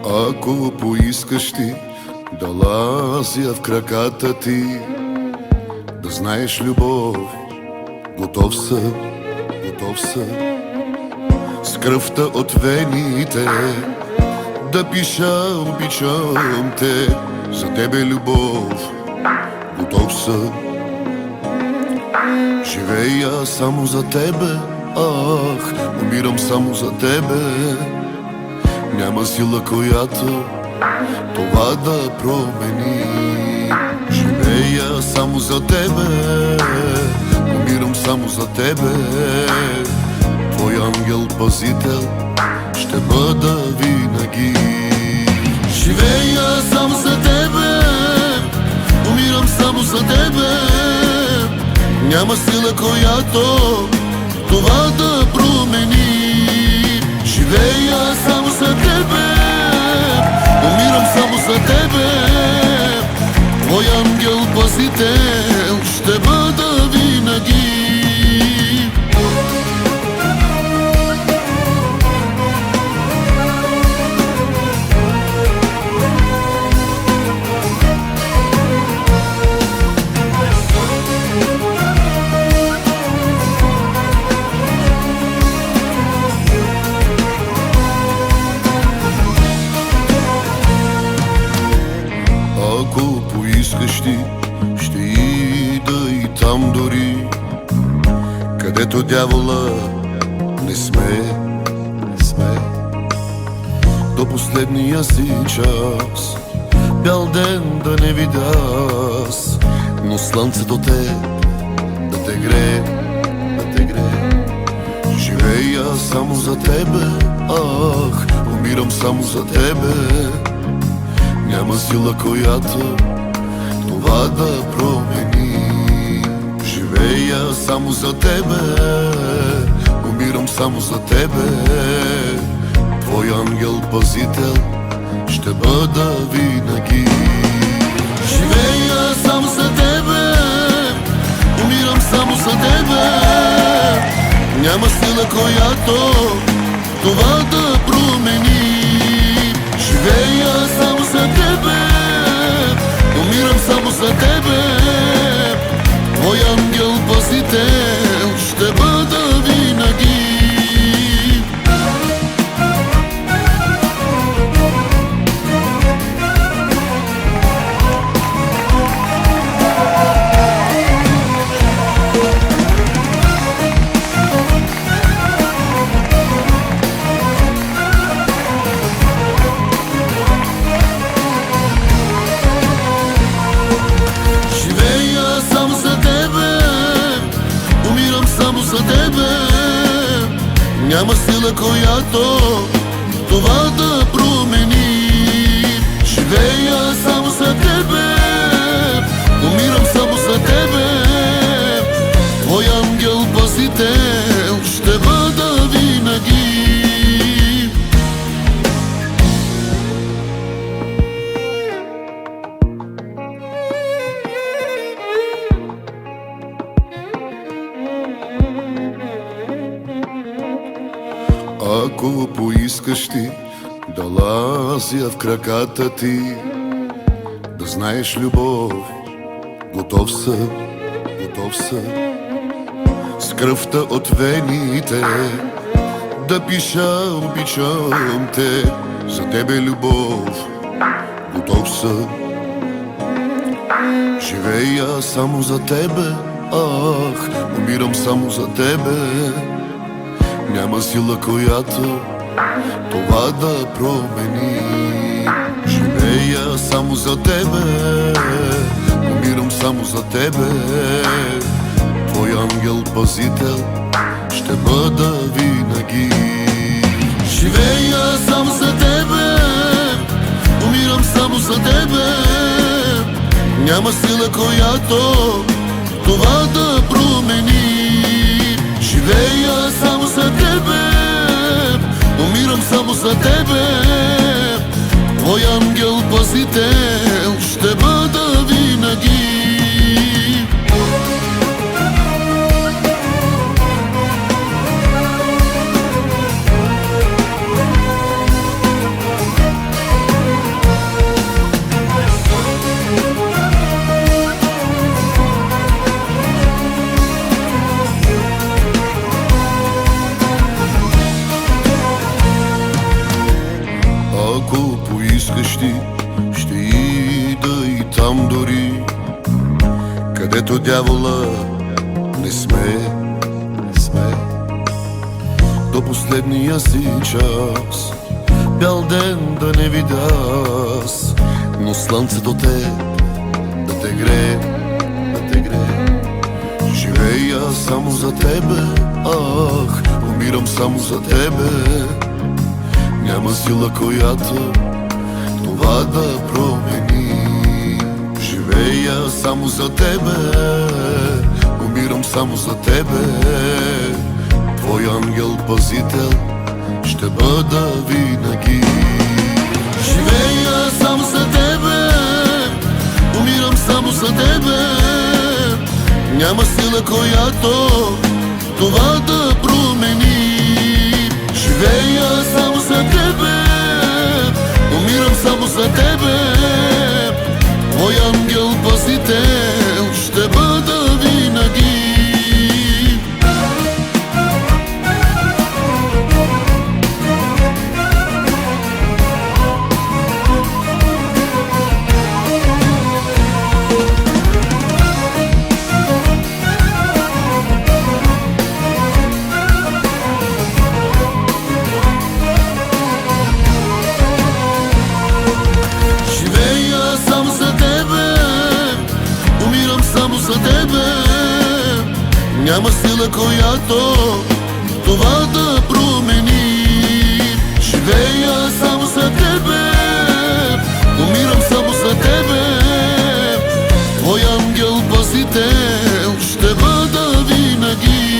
Ако поискаш ти да лазя в краката ти, да знаеш любов, готов съм, готов съм. С кръвта от вените да пиша обичам те, за тебе любов, готов съм. Живея само за тебе, ах, умирам само за тебе. Няма сила, която това да промени. Живея само за тебе, умирам само за тебе. Твой ангел-пазител ще бъда винаги. Живея само за тебе, умирам само за тебе. Няма сила, която това да промени. Живея само за тебе, умирам само за тебе. Твой ангел-пазител ще бъда винаги. Ако поискаш ти, ще ида и там дори, където дявола не сме. До последния си час, бял ден да не видя аз, но слънцето да те грее. Живея само за тебе, ах, умирам само за тебе. Няма сила, която това да промени. Живея само за тебе, умирам само за тебе. Твой ангел-пазител ще бъда винаги. Живея само за тебе, умирам само за тебе. Няма сила, която това да промени. Живея само за тебе, умирам само за тебе. Твой ангел-пазител ще бъда винаги. За тебе няма сила, която това да промени. Живея само за тебе, умирам само за тебе. Твой ангел-пазител ще бъда винаги. Ако поискаш ти да лазя в краката ти, да знаеш любов, готов съм. С кръвта от вените да пиша обичам те, за тебе любов, готов съм. Живея само за тебе, ах, умирам само за тебе. Няма сила, която това да промени. Живея само за тебе, умирам само за тебе. Твой ангел-пазител ще бъда винаги. Живея само за тебе, умирам само за тебе. Няма сила, която това да промени. Живея само за тебе, умирам само за тебе. Твой ангел-пазител ще бъда винаги. поискаш ти, ще ида и там дори, където дявола не сме. До последния си час, бял ден да не видя аз, но слънцето да те грее. Живея само за тебе, ах, умирам само за тебе. Няма сила, която това да промени. Живея само за тебе, умирам само за тебе. Твой ангел-пазител ще бъда винаги. Живея само за тебе, умирам само за тебе. Няма сила, която това да промени. Живея само за тебе, умирам само за тебе. Твой ангел-пазител ще бъда винаги. Няма сила, която това да промени. Живея само за тебе, умирам само за тебе. Твой ангел-пазител ще бъда винаги.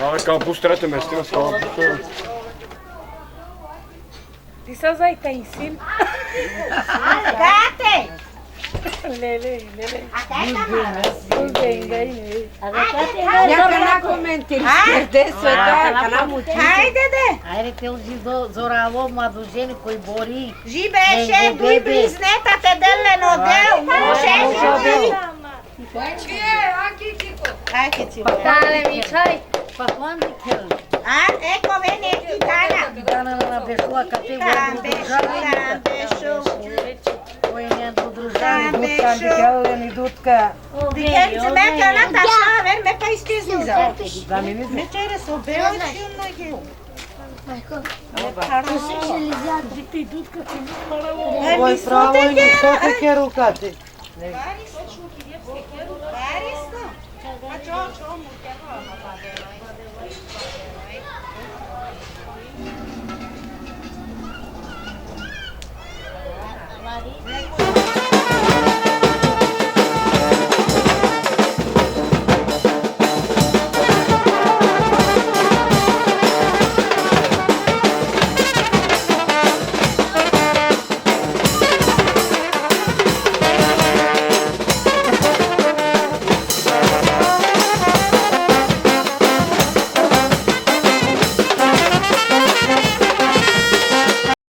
Абе, калпус трето место, има скала. Ти са зајта и син. Gate! Леле. Јака на коментир, де света, кана мучи. Hajde de! Ajde te uzi zoravo mladоžени koji bori. Žibeše, buj blizneta te deleno deo, muže, Ajde ci. Dale mi čaj. Pa quando quero? A, eko vene ti dana. Dana na bešua kate Tam vodi bešu, državni. tam bešu. Koji ne do državni. Tam Дудка, bešu. Андикелен и Дудка. Dikelice meke ona tašla, ver me pa istizni za. Да ми не Večere su beo čilno je. Овој право и не стоте ке рукати. Varisno? A čo mu